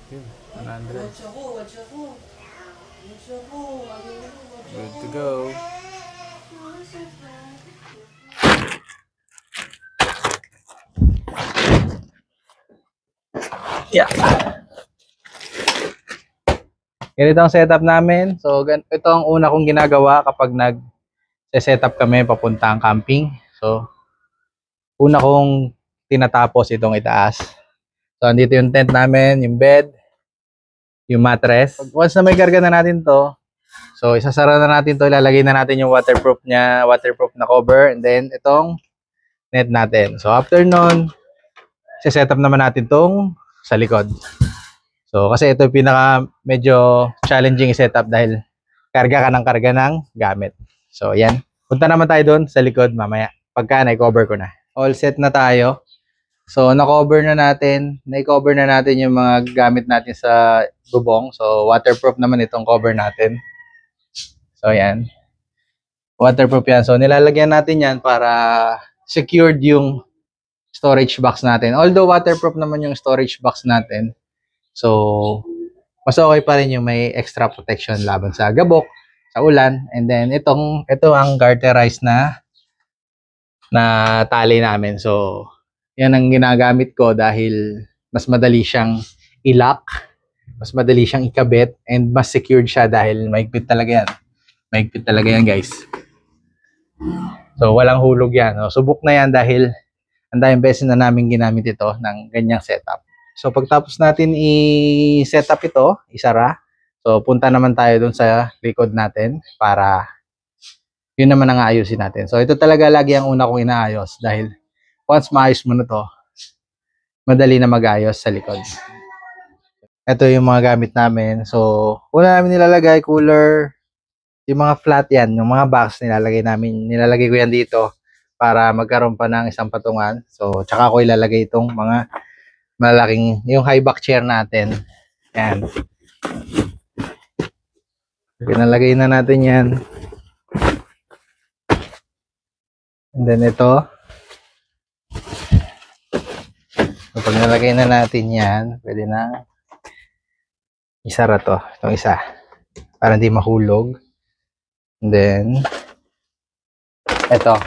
Yun, 100. Good to go. Yeah. Ganito ang setup namin. So, ito ang una kong ginagawa kapag nag-setup kami papuntang camping. So, una kong tinatapos itong itaas. So, andito yung tent namin, yung bed, yung mattress. Once na may karga na natin to, so isasara na natin to, ilalagay na natin yung waterproof niya, waterproof na cover, and then itong net natin. So, after nun, set up naman natin tong sa likod. So, kasi ito yung pinaka medyo challenging i-setup dahil karga ka ng gamit. So, yan. Punta naman tayo doon sa likod mamaya. Pagka na-cover ko na. All set na tayo. So, na-cover na natin yung mga gamit natin sa bubong. So, waterproof naman itong cover natin. So, yan. Waterproof yan. So, nilalagyan natin yan para secured yung storage box natin. Although waterproof naman yung storage box natin, so mas okay pa rin yung may extra protection laban sa gabok, sa ulan. And then ito ang garterized na tali namin. So yan ang ginagamit ko dahil mas madali siyang i-lock, mas madali siyang ikabit, and mas secured siya dahil mahigpit talaga yan. Mahigpit talaga yan, guys. So walang hulog yan. No? Subok na yan dahil ang daming beses na namin ginamit ito ng ganyang setup. So pagtapos natin i-setup ito, isara. So punta naman tayo dun sa likod natin para yun naman ang aayusin natin. So ito talaga lagi ang una kong inaayos dahil once maayos mo na to, madali na mag-ayos sa likod. Ito yung mga gamit namin. So una namin nilalagay cooler, yung mga flat yan, yung mga box nilalagay ko yan dito para magkaroon pa ng isang patungan. So, tsaka ko ilalagay itong mga malaking, yung high back chair natin. Yan. Pinalagay na natin yan. And then ito. So, pag nalagay na natin yan, pwede na isara to. Itong isa. Para hindi mahulog. And then, ito.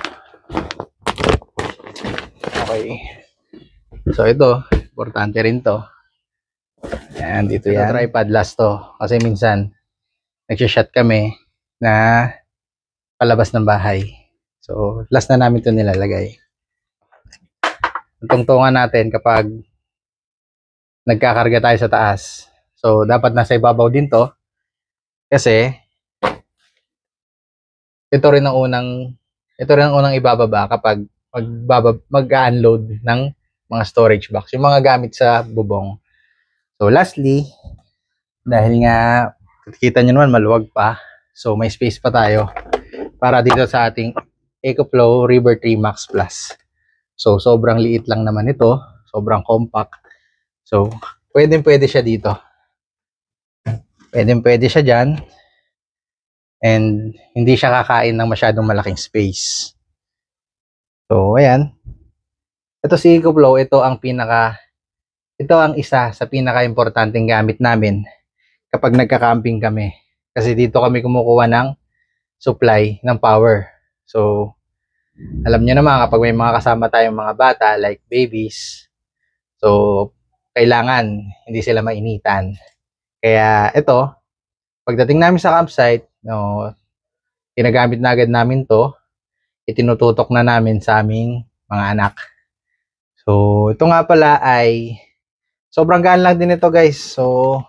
Okay. So ito, importante rin to. Ayan, dito yan. Tripod last to. Kasi minsan, nagsishot kami na palabas ng bahay. So, last na namin to nilalagay. Tungtungan natin kapag nagkakarga tayo sa taas. So, dapat nasa ibabaw din to. Kasi, ito rin ang unang ibababa kapag mag-unload ng mga storage box, yung mga gamit sa bubong. So lastly, dahil nga kita nyo naman maluwag pa, so may space pa tayo para dito sa ating EcoFlow River 3 Max Plus. So sobrang liit lang naman ito, sobrang compact. So pwede siya dito. Pwede siya dyan. And hindi siya kakain ng masyadong malaking space. So, ayan. Ito si EcoFlow, ito ang isa sa pinaka-importanting gamit namin kapag nagka-camping kami. Kasi dito kami kumukuha ng supply ng power. So, alam niyo naman kapag may mga kasama tayong mga bata like babies, so, kailangan hindi sila mainitan. Kaya ito, pagdating namin sa campsite, no, ginagamit na agad namin to, itinututok na namin sa aming mga anak. So, ito nga pala ay sobrang gaan lang din ito, guys. So,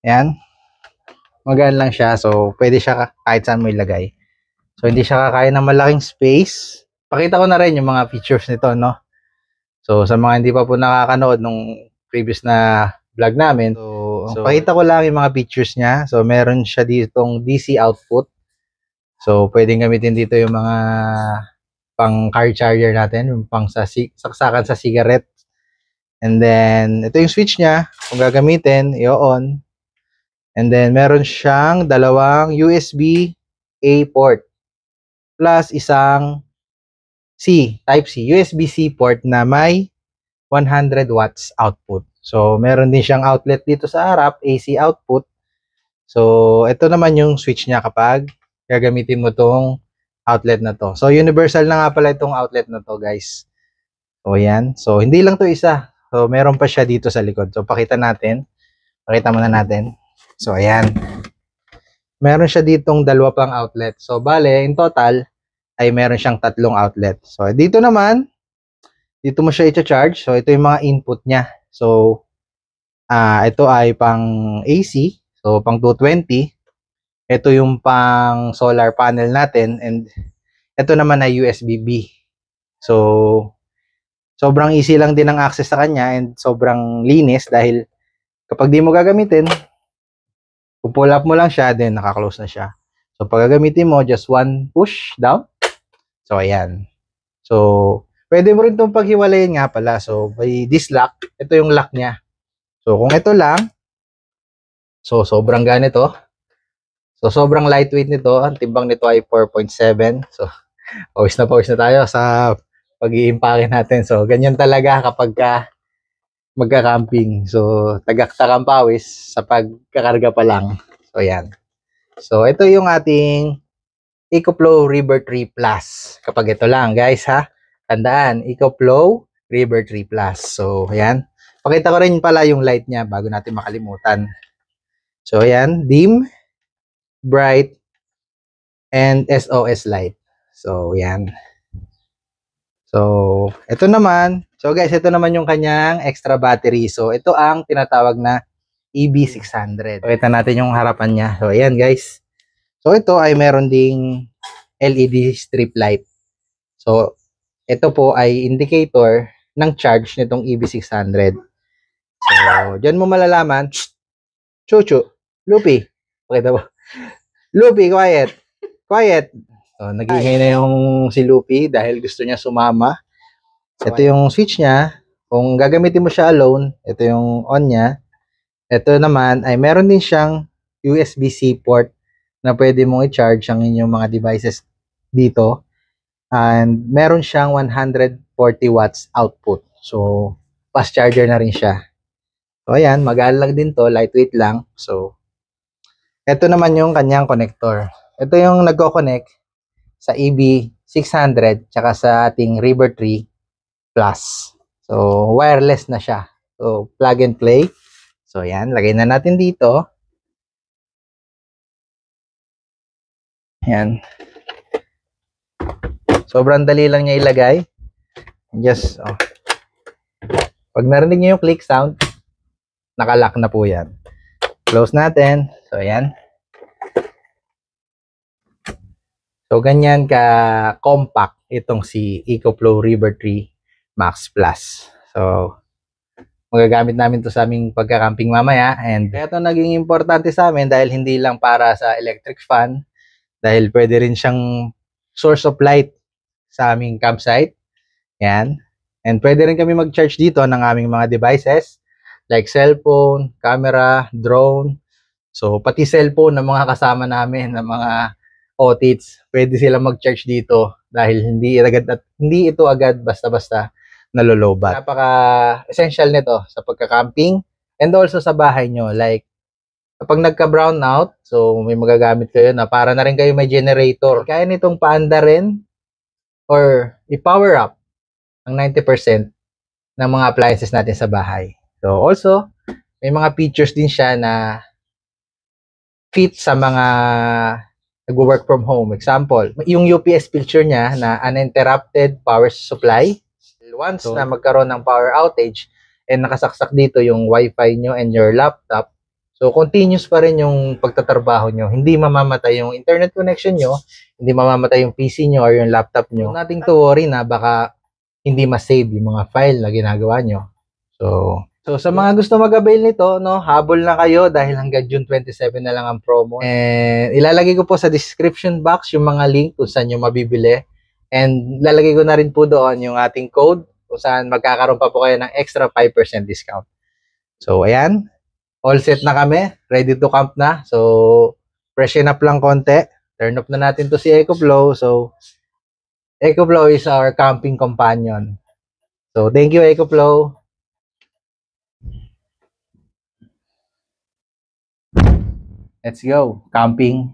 ayan. Magaan lang siya. So, pwede siya kahit saan mo ilagay. So, hindi siya kakain ng malaking space. Pakita ko na rin yung mga features nito, no? So, sa mga hindi pa po nakakanood nung previous na vlog namin, so pakita ko lang yung mga features niya. So, meron siya ditong DC output. So, pwedeng gamitin dito yung mga pang car charger natin, yung pang saksakan sa cigarette. And then, ito yung switch niya. Kung gagamitin, i-on. And then, meron siyang dalawang USB-A port. Plus, isang Type-C, USB-C port na may 100 watts output. So, meron din siyang outlet dito sa harap, AC output. So, ito naman yung switch niya kapag gagamitin mo tong outlet na to. So, universal na nga pala itong outlet na to, guys. So, yan. So, hindi lang to isa. So, meron pa siya dito sa likod. So, pakita natin. Pakita muna natin. So, ayan. Meron siya ditong dalawa pang outlet. So, bale, in total, ay meron siyang tatlong outlet. So, dito naman, dito mo siya i-charge. So, ito yung mga input niya. So, ito ay pang AC. So, pang 220. Ito yung pang solar panel natin. And ito naman ay USB-B. So, sobrang easy lang din ang access sa kanya and sobrang linis dahil kapag di mo gagamitin, pull up mo lang siya, then naka-close na siya. So, pag gagamitin mo, just one push down. So, ayan. So, pwede mo rin itong paghiwalayin nga pala. So, by this lock, ito yung lock niya. So, kung ito lang, so, sobrang ganito. So, sobrang lightweight nito. Ang timbang nito ay 4.7. So, pawis na tayo sa pag-i-impake natin. So, ganyan talaga kapag magka-camping. So, tagaktak ang pawis sa pagkakarga pa lang. So, yan. So, ito yung ating EcoFlow River 3 Plus. Kapag ito lang, guys, ha? Tandaan, EcoFlow River 3 Plus. So, ayan. Pakita ko rin pala yung light niya bago natin makalimutan. So, ayan. Dim, bright, and SOS light. So, ayan. So, ito naman. So, guys, ito naman yung kanyang extra battery. So, ito ang tinatawag na EB600. Pakita natin yung harapan niya. So, ayan, guys. So, ito ay meron ding LED strip light. So, ito po ay indicator ng charge nitong EB600. So, dyan mo malalaman. Chuchu, Lupi. Pakita mo. Lupi, quiet. Quiet. So, nagingay na yung si Lupi dahil gusto niya sumama. Ito yung switch niya. Kung gagamitin mo siya alone, ito yung on niya. Ito naman ay meron din siyang USB-C port na pwede mong i-charge ang inyong mga devices dito. And meron siyang 140 watts output. So, fast charger na rin siya. So, ayan, mag-alag din to. Lightweight lang. So, ito naman yung kanyang connector. Ito yung nagko-connect sa EB600 tsaka sa ating River 3 Plus. So, wireless na siya. So, plug and play. So, yan. Lagay na natin dito. Yan. Sobrang dali lang niya ilagay. Just, oh. Pag narinig niyo yung click sound, nakalock na po yan. Close natin. So, yan. So, ganyan ka-compact itong si EcoFlow River 3 Max Plus. So, magagamit namin to sa aming pagkakamping mamaya. And ito naging importante sa amin dahil hindi lang para sa electric fan, dahil pwede rin siyang source of light sa aming campsite. Yan. And pwede rin kami mag-charge dito ng aming mga devices like cellphone, camera, drone. So, pati cellphone ng mga kasama namin, ng mga otits, pwede sila mag-charge dito dahil hindi ito agad basta-basta nalolobat. Napaka-essential nito sa pagka-camping and also sa bahay nyo. Like, kapag nagka-brown out, so may magagamit kayo na para na rin kayo may generator. Kaya nitong paanda rin or i-power up ang 90% ng mga appliances natin sa bahay. So, also, may mga features din siya na fit sa mga nag-work from home. Example, yung UPS picture niya na uninterrupted power supply. Once na magkaroon ng power outage and nakasaksak dito yung wifi nyo and your laptop, so continuous pa rin yung pagtatrabaho nyo. Hindi mamamatay yung internet connection nyo, hindi mamamatay yung PC nyo or yung laptop nyo. Nothing to worry na baka hindi ma-save yung mga file na ginagawa nyo. So sa mga gusto mag-avail nito, no, habol na kayo dahil hanggang June 27 na lang ang promo. And ilalagay ko po sa description box yung mga link kung saan nyo mabibili. And lalagay ko na rin po doon yung ating code kung saan magkakaroon pa po kayo ng extra 5% discount. So, ayan. All set na kami. Ready to camp na. So, freshen up lang konti. Turn off na natin to si EcoFlow. So, EcoFlow is our camping companion. So, thank you, EcoFlow. Let's go. Camping.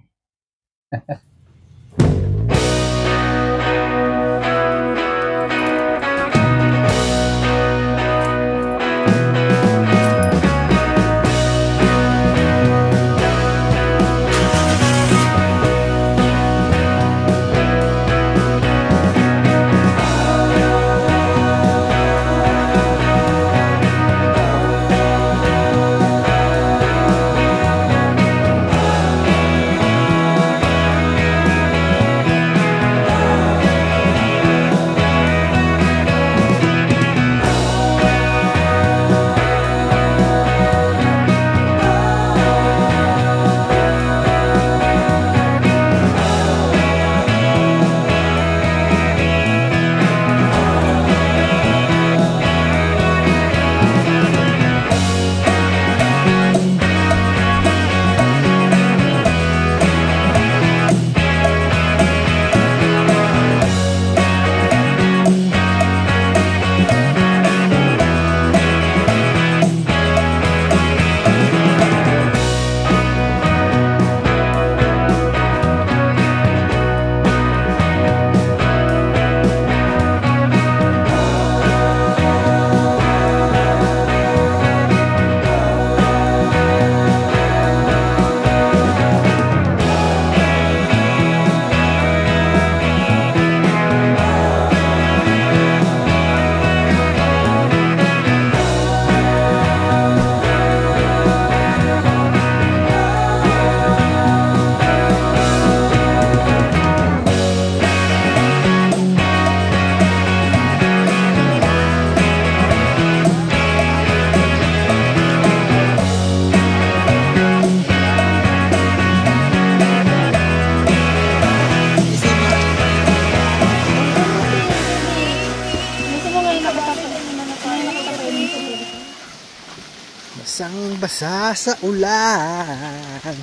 Basang-basa sa ulan.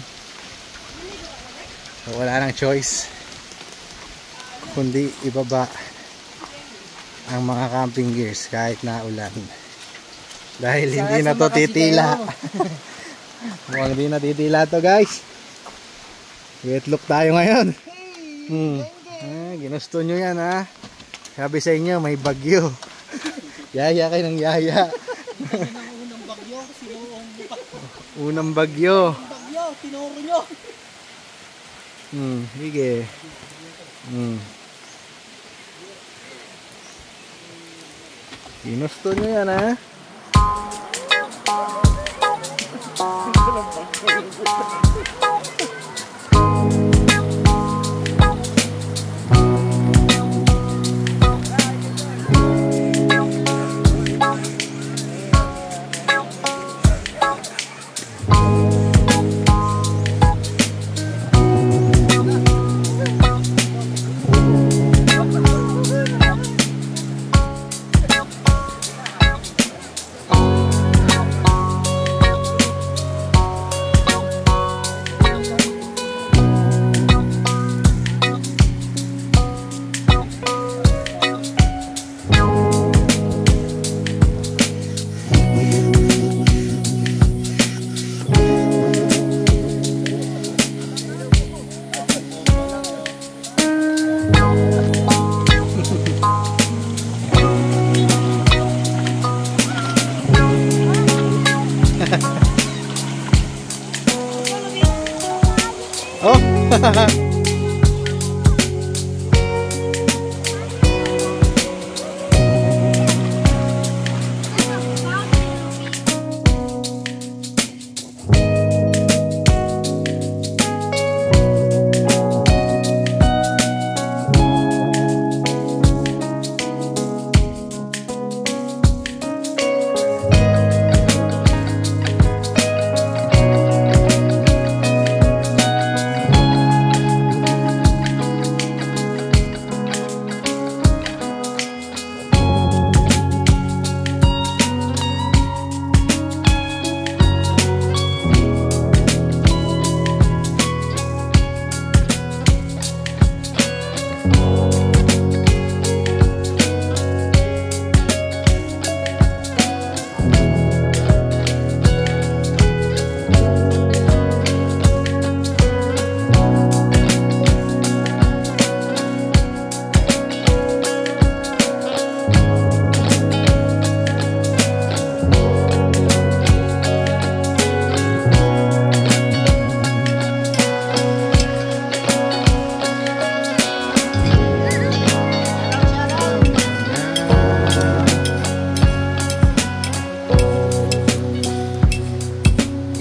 So, wala nang choice kundi ibaba ang mga camping gears kahit na ulan. Dahil hindi na to titila. Mukhang hindi na titila to, guys. Wet look tayo ngayon. Ginusto nyo yan, ha. Sabi sa inyo may bagyo. Yaya kayo ng yaya. Unang bagyo. Tinuro nyo. Sige. Ginusto nyo yan, ha?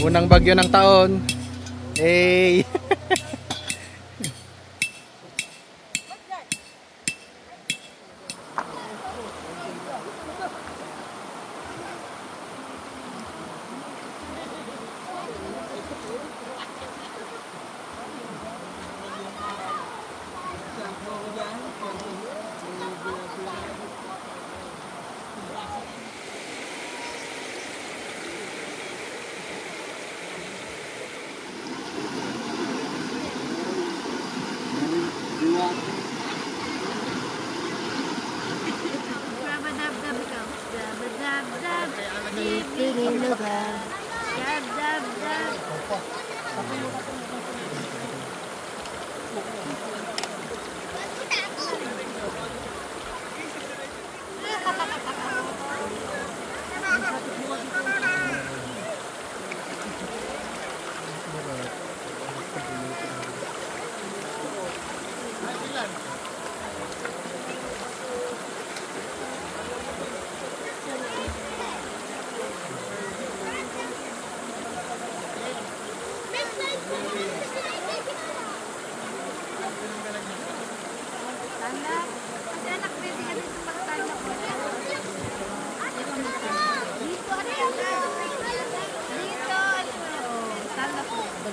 Unang bagyo ng taon. Hey!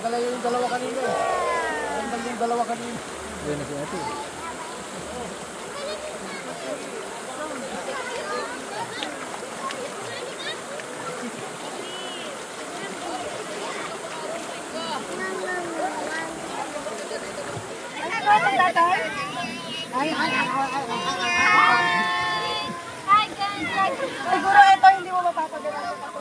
Nagdala yung dalawa kanina. Nagdala yung dalawa kanina. Yan na si ate. Siguro ito hindi mo mapapagalaw ako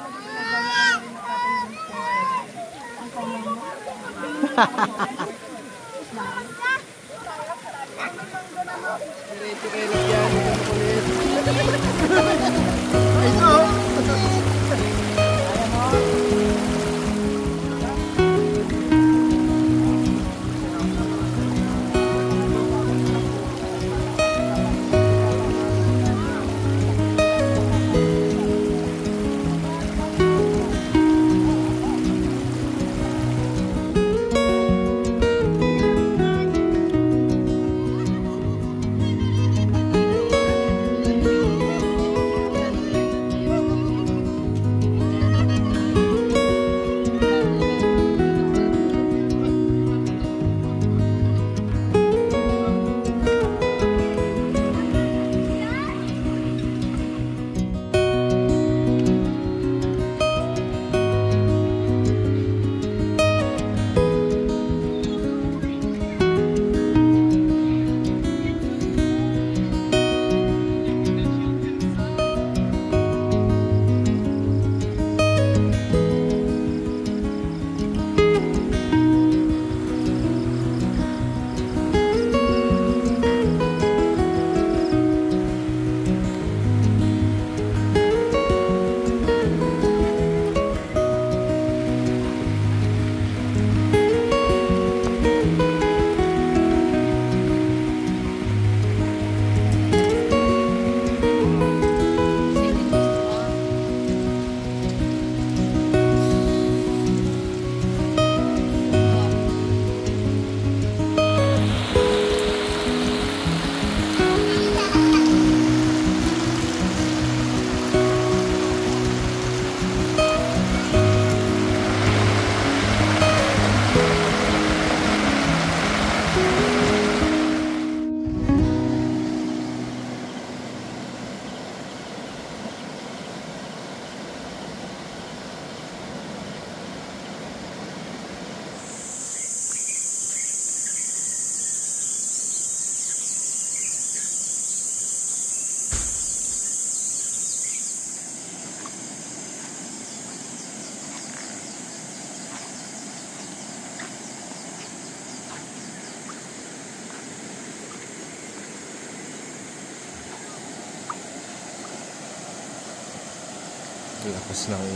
Lakas ng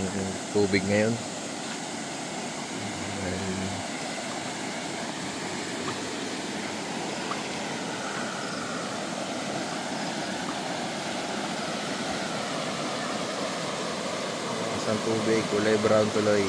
tubig ngayon. Lakas ng tubig, kulay brown tuloy.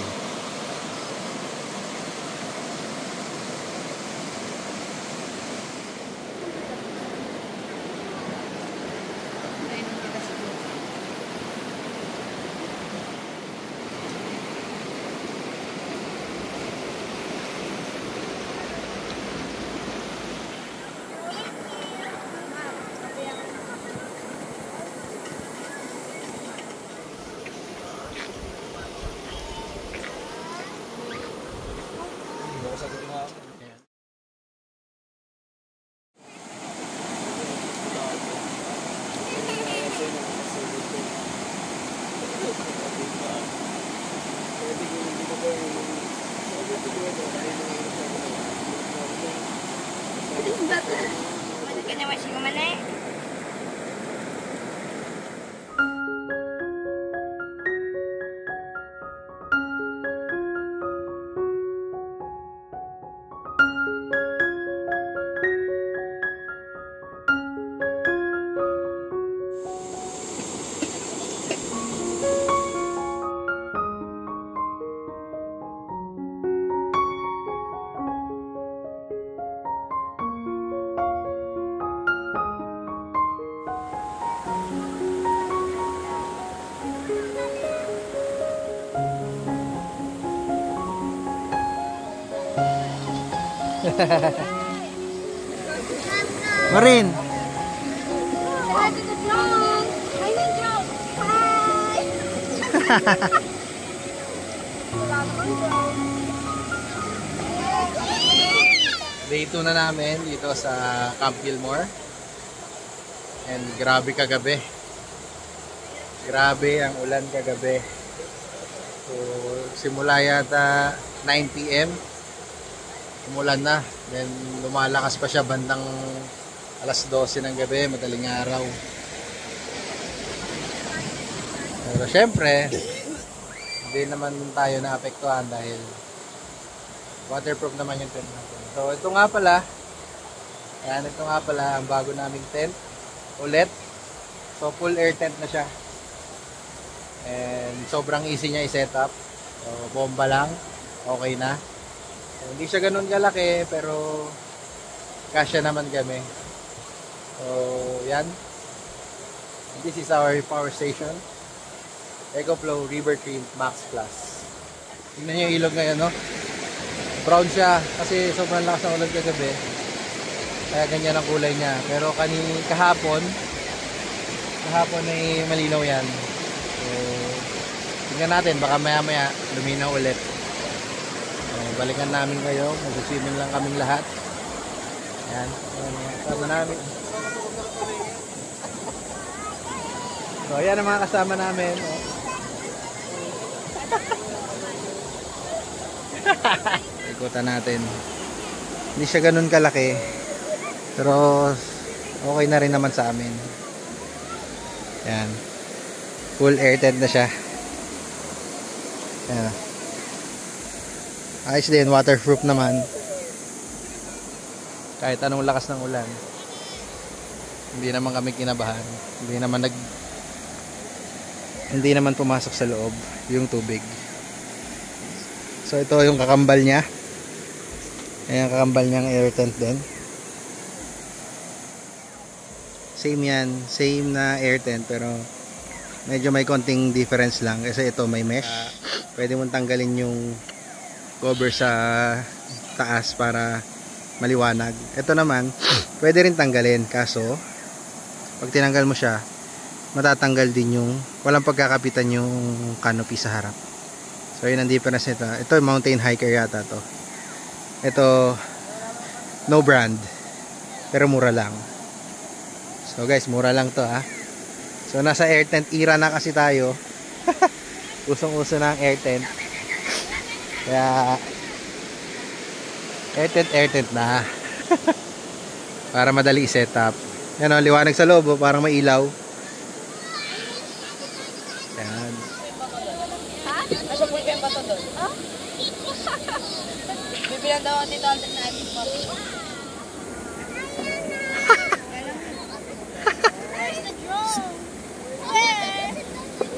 Marin. Hi to the drone! Hi to the drone! Hi! Wala naman drone. Day 2 na namin dito sa Camp Gilmore. And grabe kagabi. Grabe ang ulan kagabi. So, simula yata 9 PM. Umulan na. Then, lumalakas pa siya bandang alas 12 ng gabi, madaling araw. Pero syempre, hindi naman tayo naapektuhan dahil waterproof naman yung tent natin. So, ito nga pala. Ayan, ito nga pala ang bago naming tent. Ulit. So, full air tent na siya. And sobrang easy niya i-set up. So, bomba lang. Okay na. So, hindi siya ganun kalaki, pero kasya naman kami. So, yan. This is our power station. EcoFlow River Trim Max Plus. Tingnan niyo yung ilog ngayon, no? Brown siya kasi sobrang lakas ng ulan kagabi. Kaya ganyan ang kulay niya. Pero kahapon ay malinaw yan. So, tingnan natin. Baka maya-maya luminaw ulit. Balikan namin kayo. Mag-swimming lang kaming lahat. Ayan. Kasama namin. So, ayan ang mga kasama namin. Ikutan natin. Hindi siya ganun kalaki. Pero, okay na rin naman sa amin. Ayan. Full air tent na siya. Ayan. Ayos din, waterproof naman. Kahit anong lakas ng ulan. Hindi naman kami kinabahan. Hindi naman pumasok sa loob yung tubig. So ito yung kakambal niya. Ayan, kakambal niyang air tent din. Same yan, same na air tent pero medyo may konting difference lang kasi ito may mesh. Pwede mong tanggalin yung cover sa taas para maliwanag. Ito naman, pwede rin tanggalin kaso pag tinanggal mo siya, matatanggal din yung walang pagkakapitan yung canopy sa harap. So yun ang difference nito. Ito mountain hiker yata to. Ito no brand pero mura lang. So guys, mura lang to ha. So nasa air tent era na kasi tayo. Usong-uso na ang air tent. Kaya air tent na. Para madali i-set up. Yan o, liwanag sa loob, parang may ilaw. Yan. Ha? Asa po kayo ba ito doon? Ha? Bibilang daw ang dito altin na iPhone pa. Where's the drone? Where?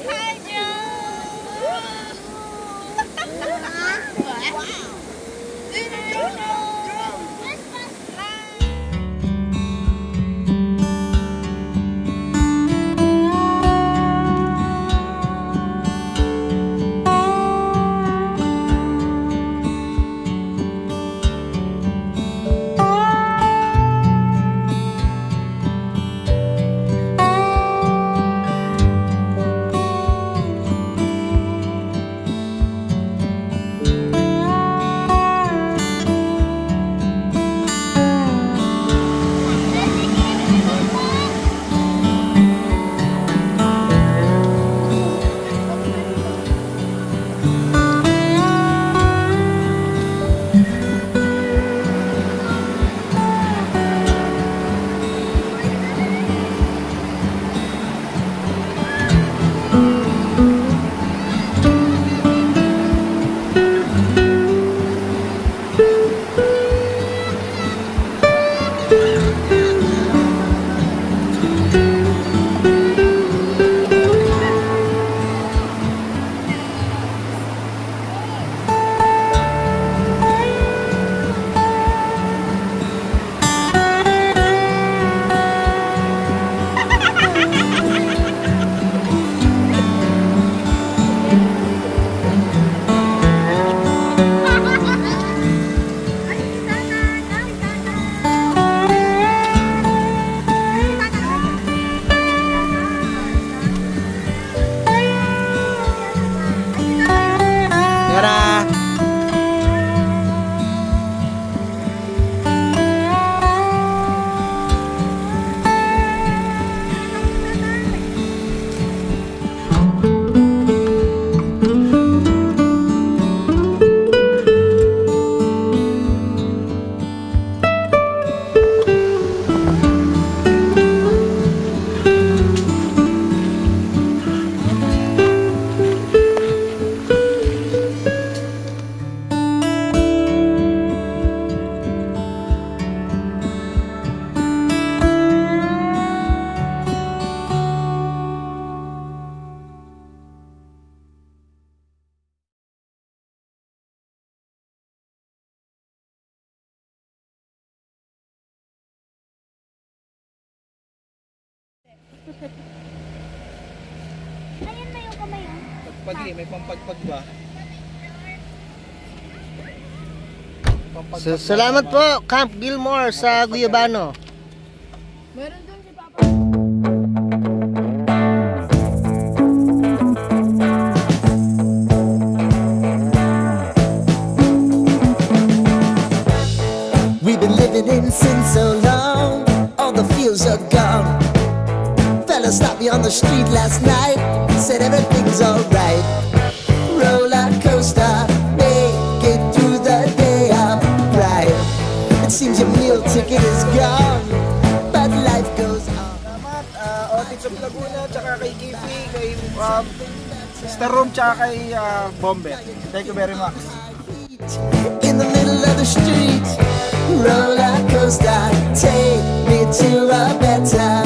Hi, drone! Wow! Ayan na yung kamay, oh. Pagpag may pampagpag ba? Salamat po, Camp Gilmore sa Guyabano. Meron doon si Papa. We've been living in sin so long, all the fields are gone. Fella stopped me on the street last night, said everything's alright. Roller coaster, make it through the day, I'm right. It seems your meal ticket is gone, but life goes on. Salamat, Otis of Laguna, tsaka kay Kipi, kay Star Room, tsaka kay Bombe. Thank you very much. In the middle of the street, roller coaster, take me to a better